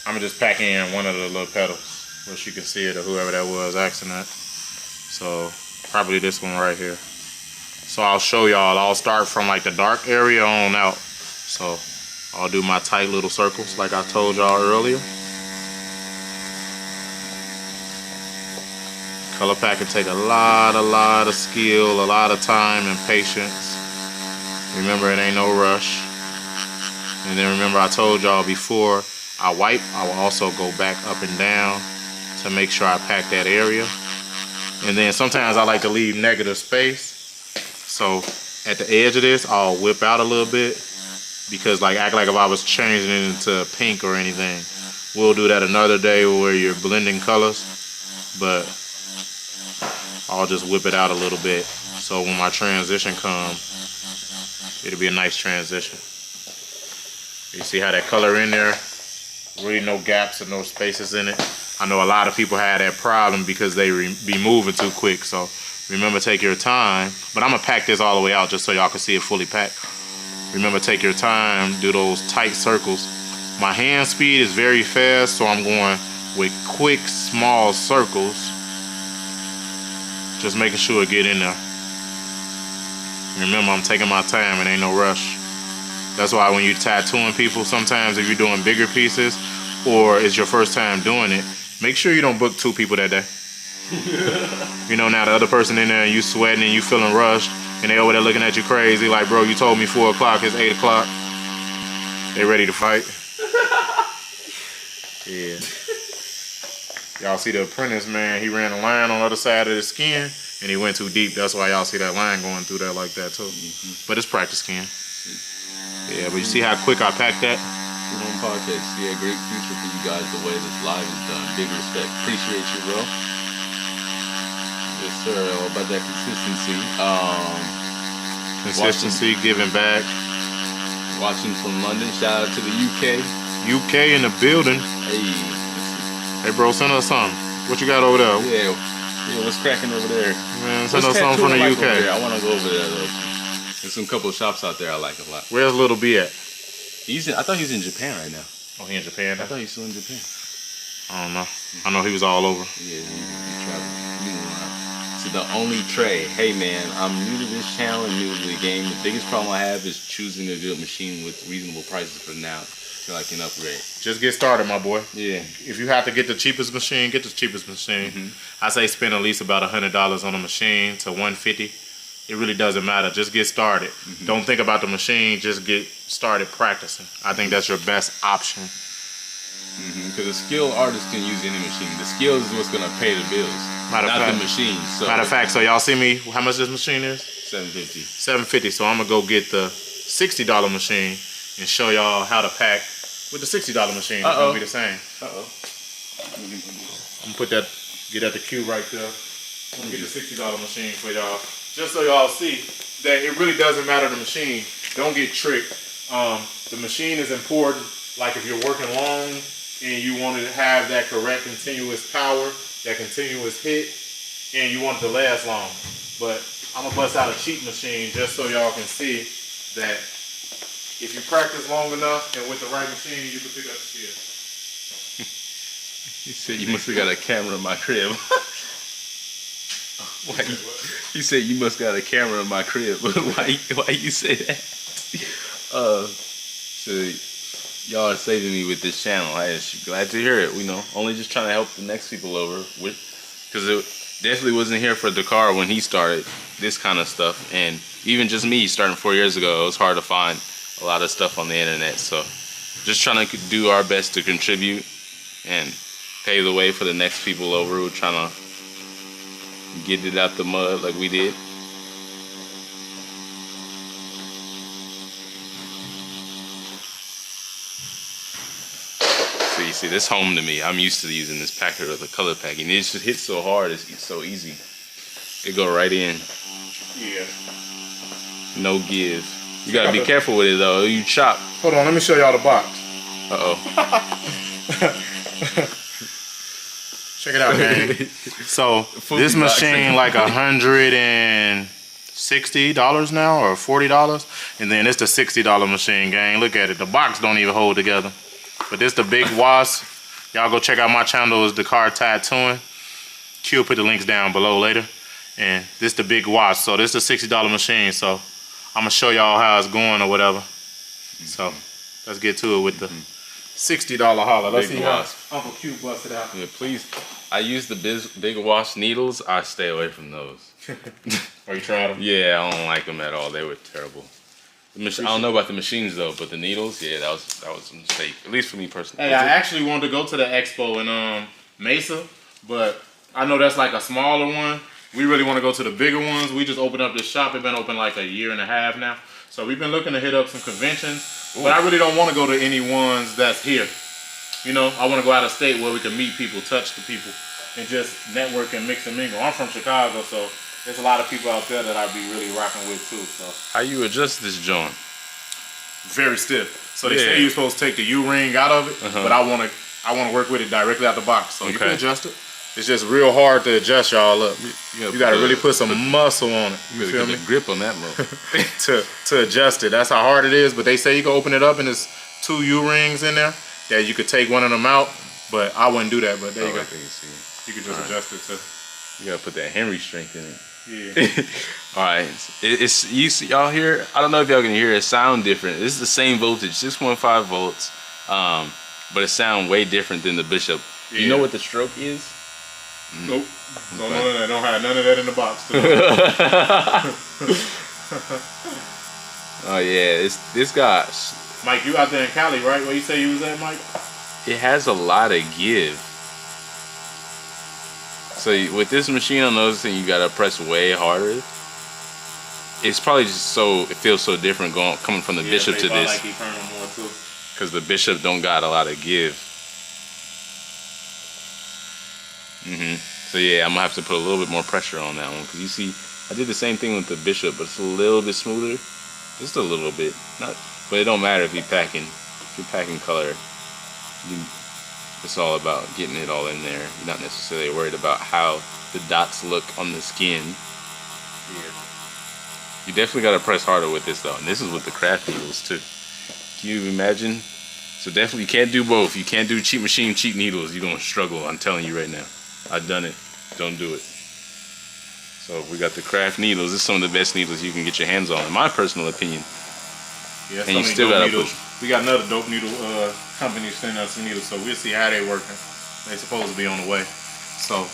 I'm gonna just pack in one of the little pedals where she can see it, or whoever that was asking that. So probably this one right here. So I'll show y'all. I'll start from like the dark area on out. So I'll do my tight little circles like I told y'all earlier. Color pack can take a lot of skill, a lot of time and patience. Remember, it ain't no rush. And then remember, I told y'all before I wipe, I will also go back up and down to make sure I pack that area. And then sometimes I like to leave negative space. So at the edge of this, I'll whip out a little bit, because like act like if I was changing it into pink or anything. We'll do that another day where you're blending colors, but I'll just whip it out a little bit. So when my transition comes, it'll be a nice transition. You see how that color in there? Really no gaps and no spaces in it. I know a lot of people had that problem because they be moving too quick. So remember, take your time. But I'm gonna pack this all the way out just so y'all can see it fully packed. Remember, take your time, do those tight circles. My hand speed is very fast, so I'm going with quick, small circles. Just making sure it get in there. Remember, I'm taking my time and ain't no rush. That's why when you tattooing people, sometimes if you're doing bigger pieces or it's your first time doing it, make sure you don't book 2 people that day. You know, now the other person in there and you sweating and you feeling rushed and they over there looking at you crazy like, bro, you told me 4 o'clock, it's 8 o'clock. They ready to fight. Yeah. Y'all see the apprentice, man, he ran a line on the other side of the skin and he went too deep. That's why y'all see that line going through there like that too. But it's practice skin. Yeah, but you see how quick I packed that? Good on podcast. Yeah, great future for you guys the way this live is done. Big respect. Appreciate you, bro. Yes, sir. All about that consistency. Consistency, giving back. Watching from London. Shout out to the UK. UK in the building. Hey, Hey, bro, send us something. What you got over there? yeah. What's cracking over there? Man, send us something from the UK. I want to go over there though. There's some couple of shops out there I like a lot. Where's Little B at? I thought he was in Japan right now. Oh, he in Japan now? I thought he was still in Japan. I don't know. I know he was all over. Yeah, he traveled. So the only Trey. Hey man, I'm new to this channel and new to the game. The biggest problem I have is choosing a good machine with reasonable prices for now till I can upgrade. Just get started, my boy. Yeah. If you have to get the cheapest machine, get the cheapest machine. I say spend at least about $100 on a machine to $150. It really doesn't matter. Just get started. Don't think about the machine. Just get started practicing. I think that's your best option. Because a skilled artist can use any machine. The skill is what's gonna pay the bills, not the machine. So Matter of fact, so y'all see me, how much this machine is? $750. $750. So I'm gonna go get the $60 machine and show y'all how to pack with the $60 machine. It's gonna be the same. I'm gonna put that, get at the queue right there. I'm gonna get the $60 machine for y'all. Just so y'all see that it really doesn't matter the machine. Don't get tricked. The machine is important. Like if you're working long and you want to have that correct continuous power, that continuous hit, and you want it to last long. But I'm gonna bust out a cheap machine just so y'all can see that if you practice long enough and with the right machine, you can pick up the skill. He said you must have got a camera in my crib. He said you must got a camera in my crib. why you say that? So y'all are saving me with this channel. I'm glad to hear it. You know, only just trying to help the next people over with, because it definitely wasn't here for Dakar when he started this kind of stuff, and even just me starting 4 years ago, it was hard to find a lot of stuff on the internet. So just trying to do our best to contribute and pave the way for the next people over who are trying to get it out the mud like we did. So you see, this home to me. I'm used to using this packer or the color packing. It just hits so hard. It's so easy. It go right in. Yeah. No give. You gotta be careful with it though. You chop. Hold on, let me show y'all the box. Check it out, gang. So this machine like $160 now or $40, and then it's the $60 machine, gang. Look at it. The box don't even hold together. But this the big wasp. Y'all go check out my channel. It's Dakar Tattooing. Q will put the links down below later. And this the big wasp. So this is the $60 machine. So I'm gonna show y'all how it's going or whatever. So let's get to it with the $60 holler. Let's see how Uncle Q busted out. Yeah, please. I use the big wasp needles. I stay away from those. Are you trying them? Yeah, I don't like them at all. They were terrible. I don't know about the machines though, but the needles, yeah, that was a mistake. At least for me personally. Hey, I actually wanted to go to the expo in Mesa, but I know that's like a smaller one. We really want to go to the bigger ones. We just opened up this shop. It's been open like 1.5 years now. So we've been looking to hit up some conventions, but I really don't want to go to any ones that's here. You know, I want to go out of state where we can meet people, touch the people, and just network and mix and mingle. I'm from Chicago, so there's a lot of people out there that I'd be really rocking with too. So how you adjust this joint? Very stiff. So they say you're supposed to take the U-ring out of it, but I want to work with it directly out the box. So you can adjust it. It's just real hard to adjust y'all up. You got to really put some muscle on it. You feel me? Put a grip on that move to adjust it. That's how hard it is. But they say you can open it up and there's 2 U-rings in there that you could take one of them out. But I wouldn't do that. But there you go. You can just adjust it to. You gotta put that Henry strength in it. Yeah. All right, it's y'all hear? I don't know if y'all can hear it sound different. This is the same voltage, 6.5 volts, but it sound way different than the Bishop. Yeah. You know what the stroke is? Nope. Don't know that. Don't have none of that in the box. Oh yeah, this guy. Mike, you out there in Cali, right? Where you say you was at, Mike? It has a lot of give. So with this machine, I'm noticing you gotta press way harder. It's probably just so it feels so different coming from the Bishop to this, because the Bishop don't got a lot of give. So yeah, I'm gonna have to put a little bit more pressure on that one, because you see, I did the same thing with the Bishop, but it's a little bit smoother, just a little bit. But it don't matter if you're packing color. It's all about getting it all in there. You're not necessarily worried about how the dots look on the skin. Yeah. You definitely gotta press harder with this though, and this is with the craft needles too. Can you imagine? So definitely you can't do both. You can't do cheap machine, cheap needles. You're gonna struggle, I'm telling you right now. I've done it. Don't do it. So we got the craft needles. This is some of the best needles you can get your hands on, in my personal opinion. Yeah, and you still gotta push. We got another dope needle company sending us some needles, so we'll see how they working. They supposed to be on the way. So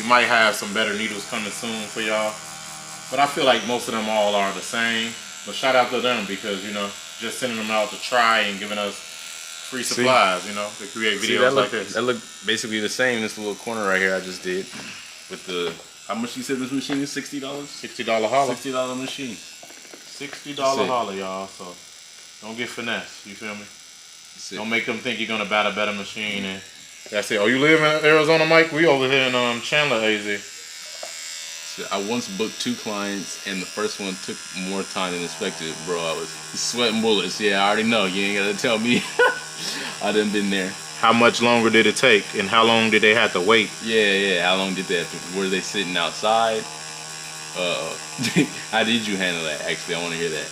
we might have some better needles coming soon for y'all. But I feel like most of them all are the same. But shout out to them, because, you know, just sending them out to try and giving us free supplies, you know, to create videos like this. That look basically the same. This little corner right here I just did with the, how much you said this machine is? $60? $60 holler. $60 machine. $60 holler, y'all. So don't get finesse. You feel me? Don't make them think you're gonna buy a better machine. And that's it. Oh, you live in Arizona, Mike? We over here in Chandler, AZ. So I once booked 2 clients, and the first one took more time than expected, bro. I was sweating bullets. Yeah, I already know. You ain't gotta tell me. I done been there. How much longer did it take, and how long did they have to wait? Yeah. How long did they have to? Were they sitting outside? How did you handle that? Actually, I want to hear that.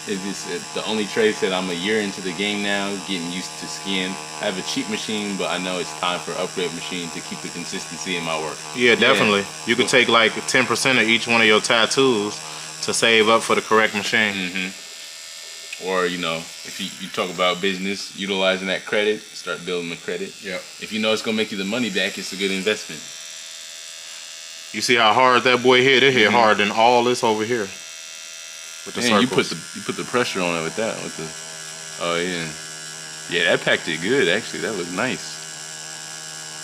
The only trade said, I'm a year into the game now, getting used to skiing. I have a cheap machine, but I know it's time for an upgrade machine to keep the consistency in my work. Yeah, definitely. You could take like 10% of each one of your tattoos to save up for the correct machine. Or, you know, if you talk about business, utilizing that credit, start building the credit. Yep. If you know it's gonna make you the money back, it's a good investment. You see how hard that boy hit? It hit harder than all this over here. With the Man, circles. you put the pressure on it with that. Oh yeah. Yeah, that packed it good actually. That looked nice.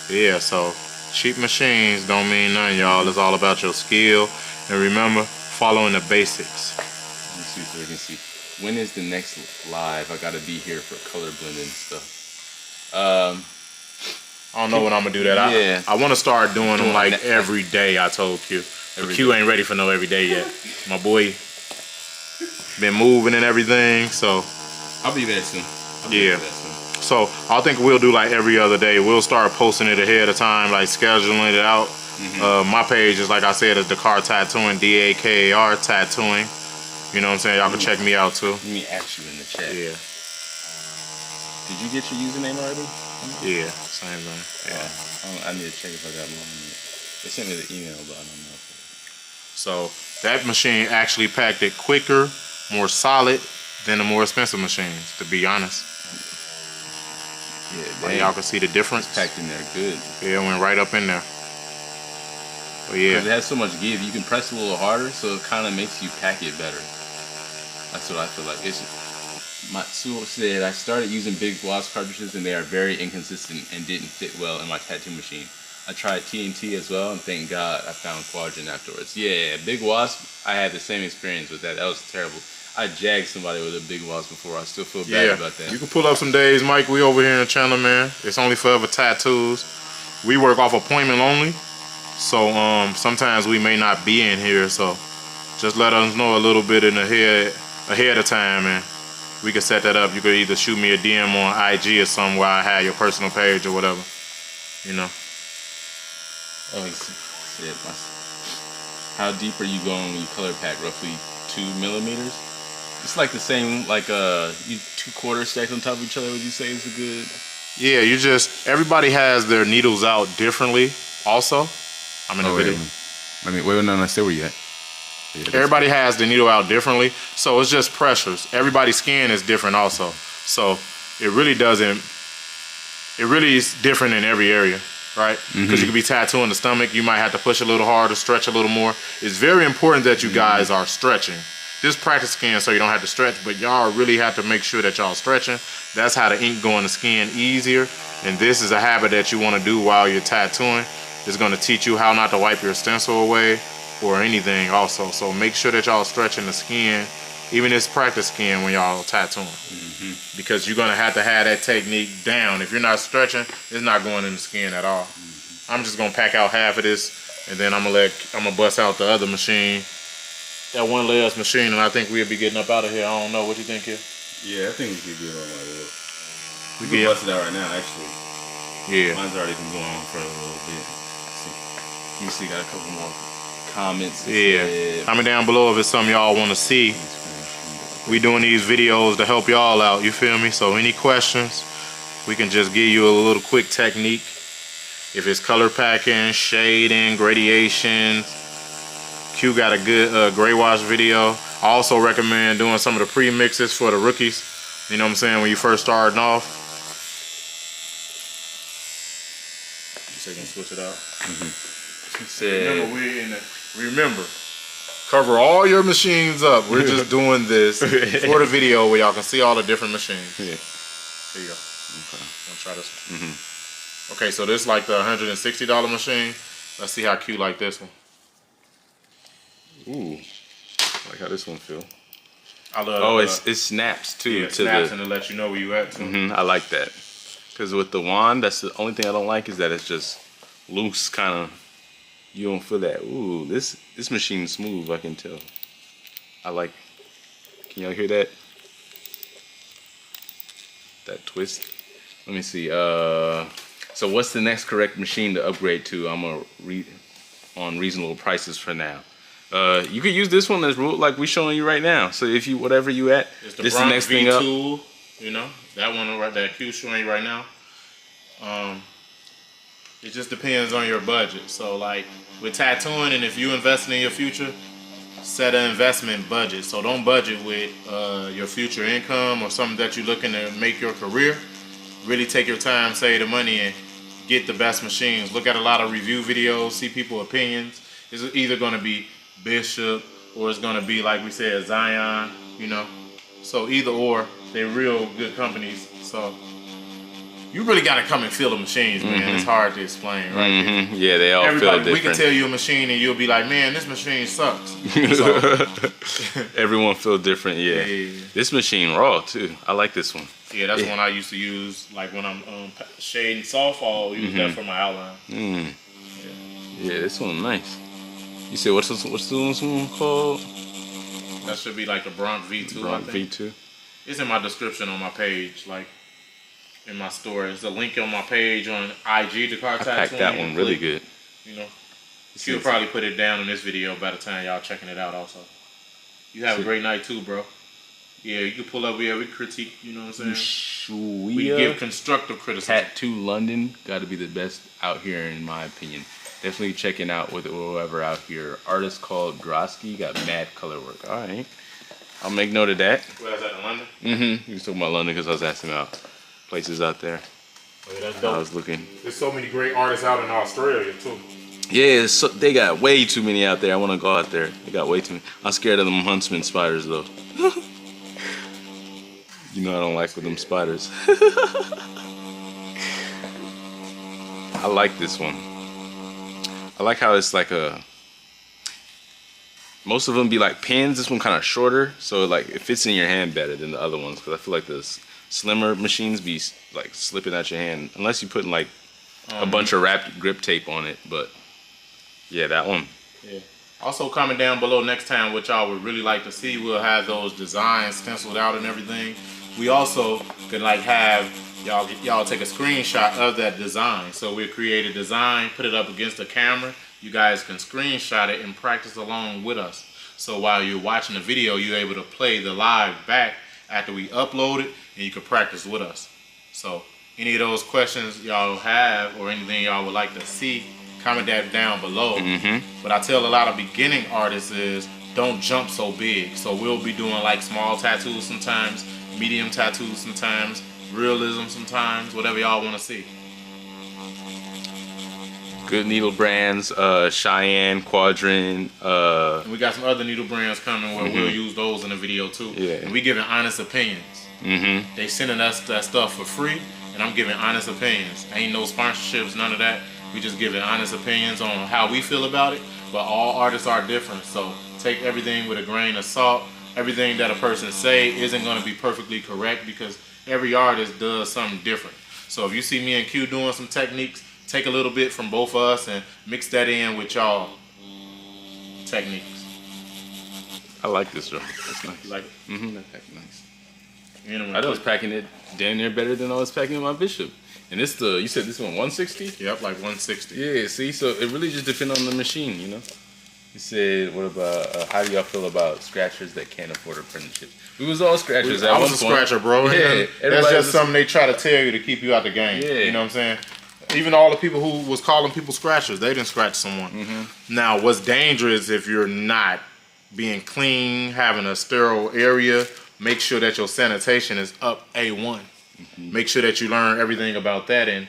Yeah, so cheap machines don't mean nothing, y'all. It's all about your skill. And remember, following the basics. Let me see so we can see. When is the next live? I gotta be here for color blending stuff. I don't know when I'm gonna do that. Yeah. I want to start doing them like every day. I told Q. But Q ain't ready for no every day yet. My boy been moving and everything, so I'll be there soon. So I think we'll do like every other day. We'll start posting it ahead of time, like scheduling it out. My page is, like I said, is Dakar Tattooing, DAKAR Tattooing. You know what I'm saying? Y'all can check me out too. Let me ask you in the chat. Yeah. Did you get your username already? Yeah, same thing. Yeah. I need to check if I got mine. They sent me the email, but I don't know. So that machine actually packed it quicker, more solid than the more expensive machines, to be honest. Yeah, like y'all can see the difference. It's packed in there good. Yeah, it went right up in there. But yeah. Because it has so much give, you can press a little harder, so it kind of makes you pack it better. That's what I feel like. Matsuo said, I started using big wasp cartridges and they are very inconsistent and didn't fit well in my tattoo machine. I tried TNT as well, and thank God I found Quadrant afterwards. Yeah, big wasp, I had the same experience with that. That was terrible. I jagged somebody with a big wasp before. I still feel bad about that. You can pull up some days, Mike. We over here in Chandler, man. It's only Forever Tattoos. We work off appointment only. So sometimes we may not be in here, so just let us know a little bit ahead of time, and we can set that up. You could either shoot me a DM on IG or something where I have your personal page or whatever, you know. Oh, he said, how deep are you going when you color pack? Roughly 2 millimeters? It's like the same, like 2 quarters stacked on top of each other. Would you say is a good? Yeah, everybody has their needles out differently. Also, I'm in a video. Let me wait. No, stay where you at. Yeah, Everybody has the needle out differently, so it's just pressures. Everybody's skin is different also, so it really doesn't. It really is different in every area, right? Because you could be tattooing the stomach, you might have to push a little harder, stretch a little more. It's very important that you guys are stretching. This practice skin so you don't have to stretch, but y'all really have to make sure that y'all stretching. That's how the ink go in the skin easier. And this is a habit that you want to do while you're tattooing. It's going to teach you how not to wipe your stencil away or anything also. So make sure that y'all stretching the skin, even this practice skin when y'all tattooing. Because you're going to have that technique down. If you're not stretching, it's not going in the skin at all. I'm just going to pack out half of this, and then I'm going to bust out the other machine. That one last machine, and I think we'll be getting up out of here. I don't know. What you think here? Yeah, I think we could get on like that. We can bust it out right now, actually. Yeah. Mine's already been going on for a little bit. You see, got a couple more comments. Yeah. Comment down below if it's something y'all want to see. We doing these videos to help y'all out. You feel me? So any questions, we can just give you a little quick technique. If it's color packing, shading, gradations. Q got a good gray wash video. I also recommend doing some of the pre-mixes for the rookies. You know what I'm saying? When you first starting off. So you can switch it out. Remember, cover all your machines up. We're just doing this for the video where y'all can see all the different machines. Yeah. Here you go. Okay. I'll try this one. Okay, so this is like the $160 machine. Let's see how Q like this one. Ooh, I like how this one feel. I love. It snaps too. Yeah, it snaps and it lets you know where you at too. I like that. Because with the wand, that's the only thing I don't like is that it's just loose, kind of. You don't feel that. Ooh, this machine's smooth. I can tell. I like. Can y'all hear that? That twist. Let me see. So what's the next correct machine to upgrade to? I'm gonna read on reasonable prices for now. You could use this one as rule, like we showing you right now. So if you whatever you at, it's the this is the next thing up. V2, you know, that one right that Q showing you right now. It just depends on your budget. So like with tattooing, and if you investing in your future, set an investment budget. So don't budget with your future income or something that you're looking to make your career. Really take your time, save the money, and get the best machines. Look at a lot of review videos, see people's opinions. It's either going to be Bishop or it's going to be, like we said, Zion, you know. So either or, they're real good companies. So you really got to come and feel the machines, man. It's hard to explain, right? Yeah, they all feel different. We can tell you a machine and you'll be like, man, this machine sucks. So, everyone feel different, yeah. This machine raw too. I like this one. Yeah, that's one I used to use, like when I'm shading softball. Use that for my outline. Yeah, this one nice. You said what's this one called? That should be like the Bronx V2. Bronx V2. It's in my description on my page, like in my store. There's a link on my page on IG to Car Tattooing. I packed that one really good. You know, you'll probably put it down in this video by the time y'all checking it out. Also, you have a great night too, bro. Yeah, you can pull up. Yeah, we critique. You know what I'm saying? We give constructive criticism. Tattoo London got to be the best out here, in my opinion. Definitely checking out with whoever out here. Artist called Drosky, got mad color work. All right, I'll make note of that. Where is that, in London? He was talking about London because I was asking about places out there. Oh, yeah, that's dope. I was looking. There's so many great artists out in Australia too. Yeah, so they got way too many out there. I want to go out there. They got way too many. I'm scared of them huntsman spiders though. You know I don't like with them spiders. I like this one. I like how it's like most of them be like pins. This one kind of shorter, so like it fits in your hand better than the other ones. Because I feel like the slimmer machines be like slipping out your hand unless you putting like a bunch of wrapped grip tape on it. But yeah, that one. Yeah. Also comment down below next time what y'all would really like to see. We'll have those designs stenciled out and everything. We also can like have y'all take a screenshot of that design. So we'll create a design, put it up against the camera. You guys can screenshot it and practice along with us. So while you're watching the video, you're able to play the live back after we upload it, and you can practice with us. So any of those questions y'all have or anything y'all would like to see, comment that down below. But I tell a lot of beginning artists is don't jump so big. So we'll be doing like small tattoos sometimes, medium tattoos sometimes, realism sometimes, whatever y'all want to see. Good needle brands, Cheyenne, Quadrant. And we got some other needle brands coming where we'll use those in the video too. Yeah. And we giving honest opinions. They sending us that stuff for free, and I'm giving honest opinions. Ain't no sponsorships, none of that. We just giving honest opinions on how we feel about it. But all artists are different, so take everything with a grain of salt. Everything that a person say isn't going to be perfectly correct because every artist does something different. So if you see me and Q doing some techniques, take a little bit from both of us and mix that in with y'all techniques. I like this, Joe. It's nice. You like it? That's nice. You know, I was packing it damn near better than I was packing my Bishop. And this you said this one 160? Yep, like 160. Yeah, see, so it really just depends on the machine, you know? You said, what about, how do y'all feel about scratchers that can't afford apprenticeships? We was all scratchers at I one was a point. scratcher, bro. Yeah, That's just something they try to tell you to keep you out the game. Yeah. You know what I'm saying? Even all the people who was calling people scratchers, they didn't scratch someone. Now, what's dangerous if you're not being clean, having a sterile area, make sure that your sanitation is up A1. Make sure that you learn everything about that and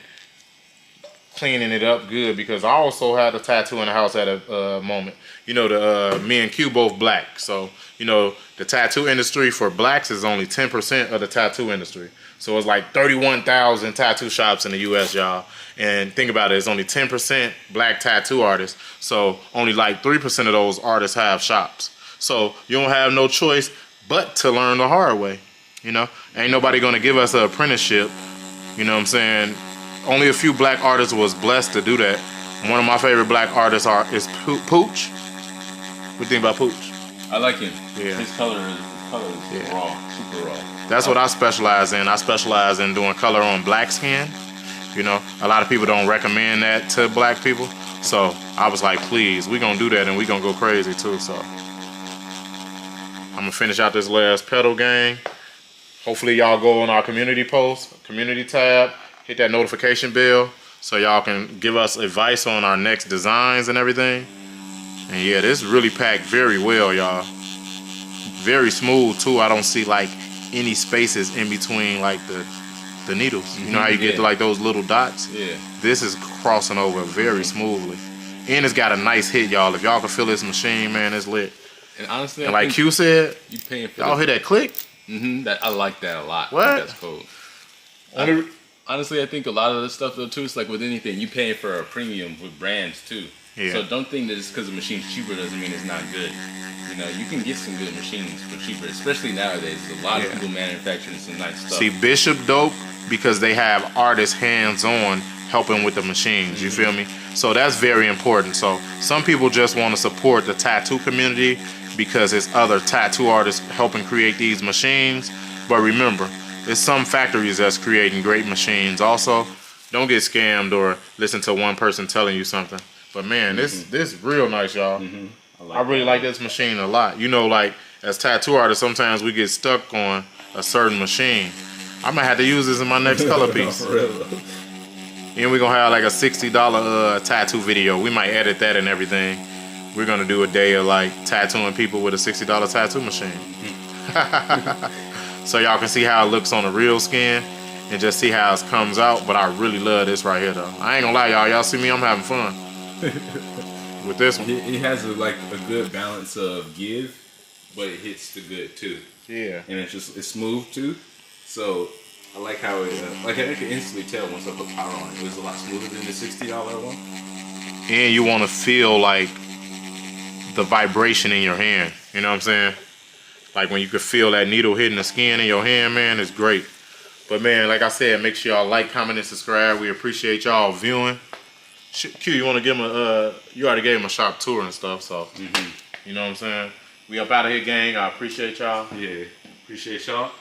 cleaning it up good, because I also had a tattoo in the house at a moment. You know, me and Q both black, so you know the tattoo industry for blacks is only 10% of the tattoo industry. So it's like 31,000 tattoo shops in the U.S., y'all. And think about it, it's only 10% black tattoo artists. So only like 3% of those artists have shops. So you don't have no choice but to learn the hard way. You know, ain't nobody gonna give us an apprenticeship. You know what I'm saying? Only a few black artists was blessed to do that. One of my favorite black artists is Pooch. What do you think about Pooch? I like him. Yeah. His color is raw, super raw. That's what I specialize in. I specialize in doing color on black skin. You know, a lot of people don't recommend that to black people. So I was like, please, we gonna do that and we gonna go crazy too. So I'm gonna finish out this last pedal gang. Hopefully y'all go on our community post, community tab, hit that notification bell so y'all can give us advice on our next designs and everything. And yeah, this really packed very well, y'all. Very smooth too. I don't see like any spaces in between like the needles. You know how you get to like those little dots? Yeah. This is crossing over very smoothly. And it's got a nice hit, y'all. If y'all can feel this machine, man, it's lit. And honestly, And like Q said, you paying for y'all hear that click? That I like that a lot. What? I think that's cool. Honestly, I think a lot of the stuff though too, it's like with anything, you paying for a premium with brands too. Yeah. So don't think that just because the machine's cheaper doesn't mean it's not good. You know, you can get some good machines for cheaper, especially nowadays. There's a lot of people manufacturing some nice stuff. See, Bishop dope because they have artists hands-on helping with the machines, you feel me? So that's very important. So some people just want to support the tattoo community because it's other tattoo artists helping create these machines. But remember, there's some factories that's creating great machines also. Don't get scammed or listen to one person telling you something. But man, this real nice, y'all. I really like this machine a lot. You know, like as tattoo artists, sometimes we get stuck on a certain machine. I might have to use this in my next color piece. And we're gonna have like a $60 tattoo video. We might edit that and everything. We're gonna do a day of like tattooing people with a $60 tattoo machine. So y'all can see how it looks on the real skin and just see how it comes out. But I really love this right here though. I ain't gonna lie, y'all. Y'all see me, I'm having fun with this one. It has a good balance of give, but it hits the good too. Yeah. And it's smooth too. So I like how it, I can instantly tell once I put power on it. It was a lot smoother than the $60 one. And you want to feel like the vibration in your hand. You know what I'm saying? Like when you can feel that needle hitting the skin in your hand, man, it's great. But man, like I said, make sure y'all like, comment, and subscribe. We appreciate y'all viewing. Q, you want to give him you already gave him a shop tour and stuff, so you know what I'm saying? We up out of here, gang. I appreciate y'all. Yeah, appreciate y'all.